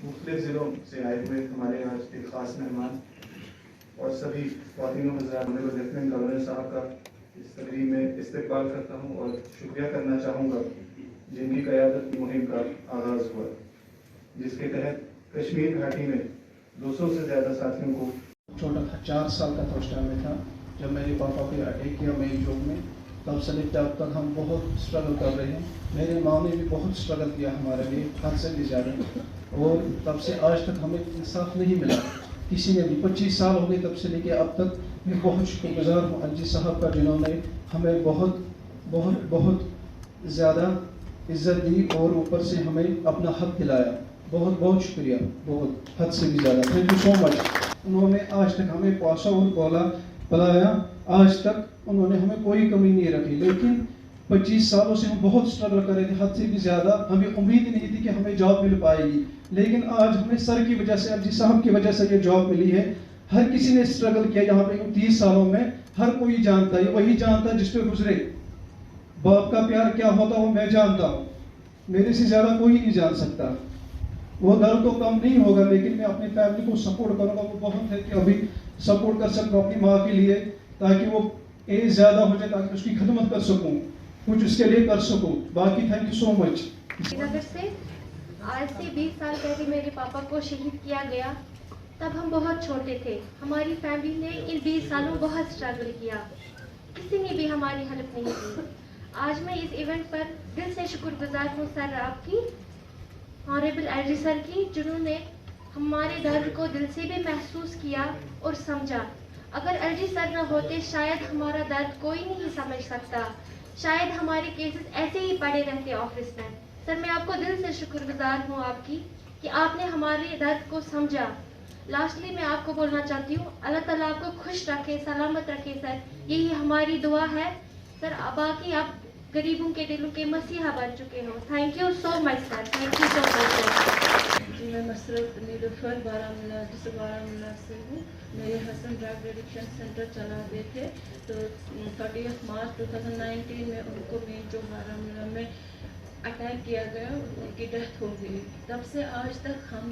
مختلف ضلعوں سے آئے ہوئے ہمارے یہاں ایک خاص مہمان اور سبھی خواتین و حضرات لیفٹیننٹ گورنر صاحب کا اس تقریب میں استقبال کرتا ہوں اور شکریہ کرنا چاہوں گا جن کی قیادت مہم کا آغاز ہوا، جس کے تحت کشمیر گھاٹی میں 200 سے زیادہ ساتھیوں کو چھوٹا تھا، 4 سال کا تھا اس ٹائم میں تھا جب میرے پاپا کو اٹیک کیا مین چوک میں. تب سے لے کے اب تک ہم بہت اسٹرگل کر رہے ہیں. میرے ماں نے بھی بہت اسٹرگل کیا ہمارے لیے، حد سے بھی زیادہ، اور تب سے آج تک ہمیں انصاف نہیں ملا کسی نے بھی. 25 سال ہو گئے تب سے لے کے اب تک. میں بہت شکر گزار ہوں الجی صاحب کا جنہوں نے ہمیں بہت بہت بہت زیادہ عزت دی اور اوپر سے ہمیں اپنا حق دلایا. بہت بہت شکریہ، بہت حد سے بھی زیادہ. تھینک یو سو مچ. انہوں نے آج تک ہمیں پاسا اور بولا پلایا، آج تک انہوں نے ہمیں کوئی کمی نہیں رکھی. لیکن 25 سالوں سے ہم بہت اسٹرگل کر رہے تھے، حد سے بھی زیادہ. ہمیں امید نہیں تھی کہ ہمیں جاب مل پائے گی، لیکن آج ہمیں سر کی وجہ سے، الجی صاحب کی وجہ سے یہ جاب ملی ہے. ہر کسی نے اسٹرگل کیا یہاں پہ 30 سالوں میں. ہر کوئی جانتا ہے، وہی جانتا ہے جس پہ گزرے. باپ کا پیار کیا ہوتا وہ میں جانتا ہوں، میرے سے زیادہ کوئی نہیں جان سکتا. وہ درد تو کم نہیں ہوگا، لیکن میں اپنی فیملی کو سپورٹ کروں گا. وہ بہت ہے کہ ابھی سپورٹ کر سکتا ہوں اپنی ماں کے لیے، تاکہ وہ ایج زیادہ ہو جائے، تاکہ اس کی خدمت کر سکوں، کچھ اس کے لیے کر سکوں. باقی تھینک یو سو مچ. نگر سے آج سے 20 سال پہلے میرے پاپا کو شہید کیا گیا. تب ہم بہت چھوٹے تھے. ہماری فیملی نے ان 20 سالوں بہت اسٹرگل کیا، کسی نے بھی ہماری ہیلپ نہیں کی. آج میں اس ایونٹ پر دل سے شکر گزار ہوں سر آپ کی، آنریبل ایل جی سر کی، جنہوں نے ہمارے درد کو دل سے بھی محسوس کیا اور سمجھا. اگر ایل جی سر نہ ہوتے شاید ہمارا درد کوئی نہیں سمجھ سکتا، شاید ہمارے کیسز ایسے ہی پڑے رہتے آفس میں. سر میں آپ کو دل سے شکر گزار ہوں آپ کی کہ آپ نے ہمارے درد کو سمجھا. لاسٹلی میں آپ کو بولنا چاہتی ہوں، اللہ تعالیٰ آپ کو خوش رکھے، سلامت رکھے سر، یہی ہماری دعا ہے. سر باقی آپ غریبوں کے دلوں کے مسیحا بن چکے ہو. Thank you so much sir, thank you so much. جی میں مسرت نیلوفر بارہمولہ ڈسٹرکٹ بارہمولہ سے ہوں. میرے ہسبینڈ ڈرگ ایڈکشن سینٹر چلا رہے تھے، تو 30 مارچ 2019 میں ان کو مین چوک بارہمولہ میں اٹیک کیا گیا، ان کی ڈیتھ ہو گئی. تب سے آج تک ہم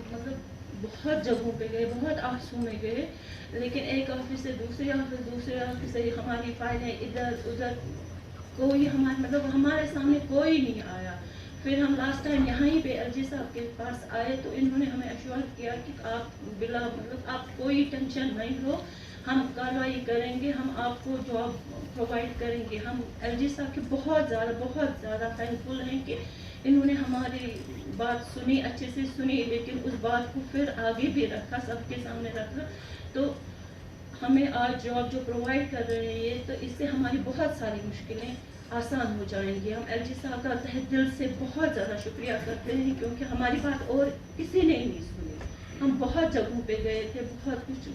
بہت جگہوں پہ گئے، بہت آفسوں میں گئے، لیکن ایک آفس سے دوسرے آفس سے ہماری فائلیں ادھر ادھر، کوئی ہمارے سامنے کوئی نہیں آیا. پھر ہم لاسٹ ٹائم یہاں ہی پہ ایل جی صاحب کے پاس آئے تو انہوں نے ہمیں ایشور کیا کہ آپ آپ کوئی ٹینشن نہیں لو، ہم کارروائی کریں گے، ہم آپ کو جاب پرووائڈ کریں گے. ہم ایل جی صاحب کے بہت زیادہ تھینک فل ہیں کہ انہوں نے ہماری بات سنی، اچھے سے سنی، لیکن اس بات کو پھر آگے بھی رکھا، سب کے سامنے رکھا. تو ہمیں آج جاب جو پرووائڈ کر رہے ہیں یہ، تو اس سے ہماری بہت ساری مشکلیں آسان ہو جائیں گی. ہم ایل جی صاحب کا تہ دل سے بہت زیادہ شکریہ کرتے ہیں، کیونکہ ہماری بات اور کسی نے ہی نہیں سنی. ہم بہت جگہوں پہ گئے تھے، بہت کچھ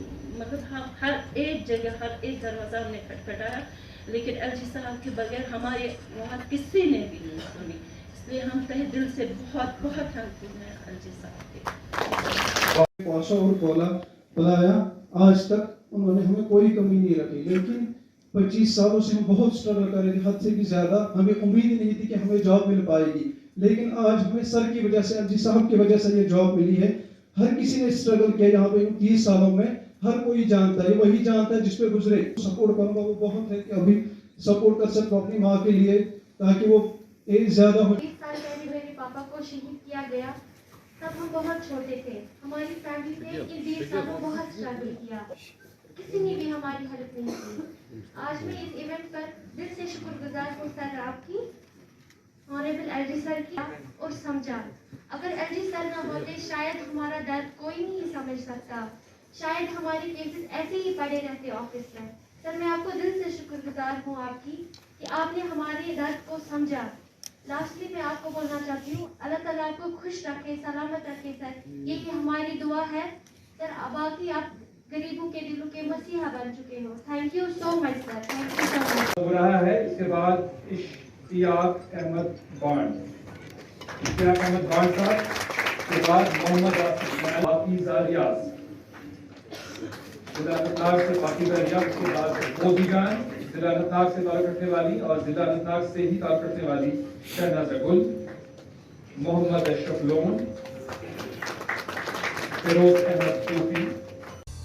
ہر ایک جگہ، ہر ایک دروازہ ہم نے کھٹکھٹایا، لیکن ایل جی صاحب کے بغیر ہمارے وہاں کسی نے بھی نہیں سنی. اس لیے ہم تہ دل سے بہت تھینک فل ہیں ایل جی صاحب کے. پاسا اور بولا پلایا، آج تک انہوں نے ہمیں کوئی کمی نہیں رکھی. لیکن 25 سالوں سے ہم بہت اسٹرگل کر رہے تھے، حد سے بھی زیادہ. ہمیں امید ہی نہیں تھی کہ ہمیں جاب مل پائے گی، لیکن آج ہمیں سر کی وجہ سے، الجی صاحب کی وجہ سے یہ جاب ملی ہے. ہر کسی نے اسٹرگل کیا یہاں پہ 30 سالوں میں. ہر کوئی جانتا ہے، وہی جانتا ہے جس پہ گزرے. سپورٹ کروں گا. وہ بہت ہے کہ ابھی سپورٹ کر سکتا ہوں اپنی ماں کے لیے، تاکہ وہ ایج زیادہ ہو. 20 سال پہلے میرے پاپا کو شہید کیا گیا. تب ہم بہت چھوٹے تھے. ہماری فیملی نے ان 20 سالوں بہت اسٹرگل کیا، کسی نے بھی ہماری ہیلپ نہیں کی. آج میں اس ایونٹ پر دل سے شکر گزار ہوں سر آپ کی، آنریبل ایل جی سر کی، اور سمجھا. اگر ایل جی سر نہ ہوتے شاید ہمارا درد کوئی نہیں سمجھ سکتا، شاید ہمارے کیسز ایسے ہی پڑے رہتے آفس میں. سر میں آپ کو دل سے شکر گزار ہوں آپ کی کہ آپ نے ہمارے درد کو سمجھا. لاسٹلی میں آپ کو بولنا چاہتی ہوں، اللہ تعالیٰ آپ کو خوش رکھے، سلامت رکھے سر، یہی ہماری دعا ہے. سر باقی آپ غریبوں کے دلوں کے مسیحا بن چکے ہو. Thank you so much sir, thank you so much. ہو رہا ہے. اس کے بعد اشتیاق احمد بانڈ صاحب کے بعد محمد پاکیزہ ریاض، ضلع اننتناگ سے پاکیزہ ریاض، اس کے بعد موزی جان ضلع اننتناگ سے تعلق رکھنے والی اور ضلع اننتناگ سے ہی تعلق رکھنے والی شہنازہ گل، محمد اشرف loan, Feroz Ahmed Sufi.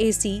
AC,